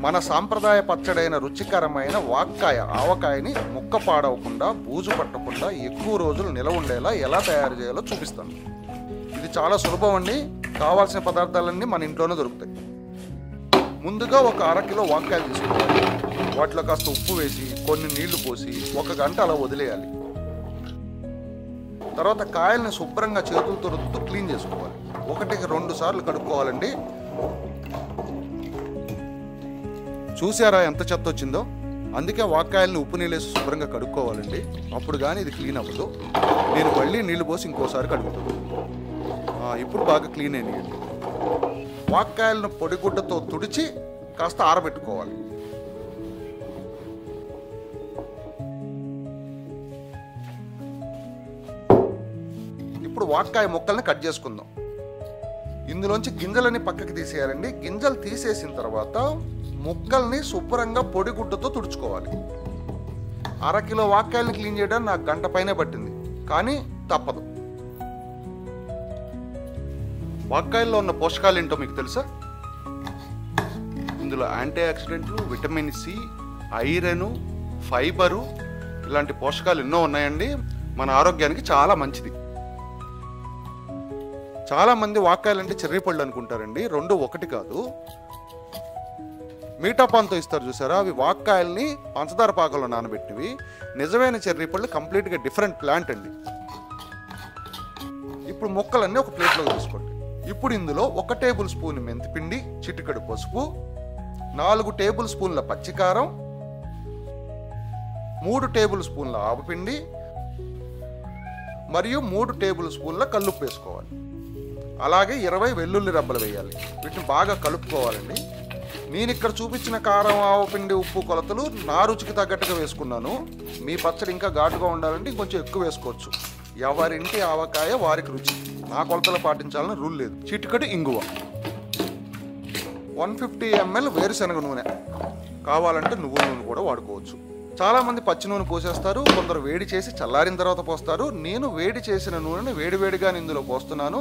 మన సాంప్రదాయ పచ్చడైన రుచికరమైన వాక్కాయ ఆవకాయని ముక్క పాడవకుండా బూజు పట్టకుండా ఎక్కువ రోజులు నిలవ ఉండేలా ఎలా తయారు చేయాలో చూపిస్తాను. ఇది చాలా సులభం అండి. కావాల్సిన పదార్థాలన్నీ మన ఇంట్లోనే దొరుకుతాయి. ముందుగా ఒక అరకిలో వాక్కాయలు తీసుకోవాలి. వాటిలో కాస్త ఉప్పు వేసి కొన్ని నీళ్లు పోసి 1 గంట అలా వదిలేయాలి. తర్వాత కాయల్ని శుభ్రంగా చేతులతో రుద్దుతూ క్లీన్ చేసుకోవాలి. 1కి 2 సార్లు కడుక్కోవాలండి. చూసారా ఎంత చెత్త వచ్చిందో? అందుకే వాక్కాయల్ని ఉప్పు నీళ్ళేసి శుభ్రంగా కడుక్కోవాలండి. అప్పుడు కానీ ఇది క్లీన్ అవ్వదు. నేను మళ్ళీ నీళ్లు పోసి ఇంకోసారి కడుగుతాను. ఇప్పుడు బాగా క్లీన్ అయినాయండి. వాక్కాయలను పొడిగుడ్డతో తుడిచి కాస్త ఆరబెట్టుకోవాలి. ఇప్పుడు వాక్కాయ ముక్కల్ని కట్ చేసుకుందాం. ఇందులోంచి గింజలని పక్కకి తీసేయాలండి. గింజలు తీసేసిన తర్వాత ముక్కల్ని శుభ్రంగా పొడిగుడ్డతో తుడుచుకోవాలి. అరకిలో వాక్కాయల్ని క్లీన్ చేయడానికి నాకు గంట పైనే పట్టింది, కానీ తప్పదు. వాక్కాయల్లో ఉన్న పోషకాలు ఏంటో మీకు తెలుసా? ఇందులో యాంటీ ఆక్సిడెంట్లు, విటమిన్ సి, ఐరన్, ఫైబరు ఇలాంటి పోషకాలు ఎన్నో ఉన్నాయండి. మన ఆరోగ్యానికి చాలా మంచిది. చాలా మంది వాక్కాయలు అంటే చెర్రీ పళ్ళు అనుకుంటారండి. 2 ఒకటి కాదు. మీఠాపాన్తో ఇస్తారు చూసారా, అవి వాక్కాయల్ని పంచదార పాకంలో నానబెట్టినవి. నిజమైన చెర్రీ పళ్ళు కంప్లీట్గా డిఫరెంట్ ప్లాంట్ అండి. ఇప్పుడు ముక్కలన్నీ ఒక ప్లేట్లోకి తీసుకోండి. ఇప్పుడు ఇందులో 1 టేబుల్ స్పూన్ మెంతిపిండి, చిటికెడు పసుపు, 4 టేబుల్ స్పూన్ల పచ్చికారం, 3 టేబుల్ స్పూన్ల ఆవపిండి మరియు 3 టేబుల్ స్పూన్ల కల్లుప్పు వేసుకోవాలి. అలాగే 20 వెల్లుల్లి రబ్బలు వేయాలి. వీటిని బాగా కలుపుకోవాలండి. నేను ఇక్కడ చూపించిన కారం, ఆవపిండి, ఉప్పు కొలతలు నా రుచికి తగ్గట్టుగా వేసుకున్నాను. మీ పచ్చడి ఇంకా ఘాటుగా ఉండాలంటే ఇంకొంచెం ఎక్కువ వేసుకోవచ్చు. ఎవరింటి ఆవకాయ వారికి రుచి. నా కొలతలు పాటించాలని రూల్ లేదు. చిటికెడు ఇంగువ, 150 ml వేరుశనగ నూనె, కావాలంటే నువ్వుల నూనె కూడా వాడుకోవచ్చు. చాలామంది పచ్చి నూనె పోసేస్తారు, కొందరు వేడి చేసి చల్లారిన తర్వాత పోస్తారు. నేను వేడి చేసిన నూనెని వేడివేడిగా ఇందులో పోస్తున్నాను,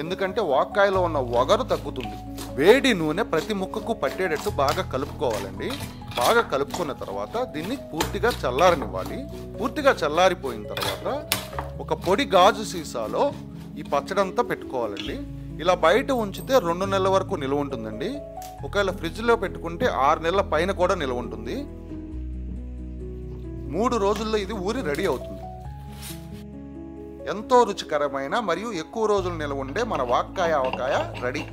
ఎందుకంటే వాక్కాయలో ఉన్న వగరు తగ్గుతుంది. వేడి నూనె ప్రతి ముక్కకు పట్టేటట్టు బాగా కలుపుకోవాలండి. బాగా కలుపుకున్న తర్వాత దీన్ని పూర్తిగా చల్లారనివ్వాలి. పూర్తిగా చల్లారిపోయిన తర్వాత ఒక పొడి గాజు సీసాలో ఈ పచ్చడంతా పెట్టుకోవాలండి. ఇలా బయట ఉంచితే 2 నెలల వరకు నిల్వ ఉంటుందండి. ఒకవేళ ఫ్రిడ్జ్లో పెట్టుకుంటే 6 నెలల పైన కూడా నిల్వ ఉంటుంది. 3 రోజుల్లో ఇది ఊరి రెడీ అవుతుంది. ఎంతో రుచికరమైన మరియు ఎక్కువ రోజులు నిల్వ ఉండే మన వాక్కాయ ఆవకాయ రెడీ.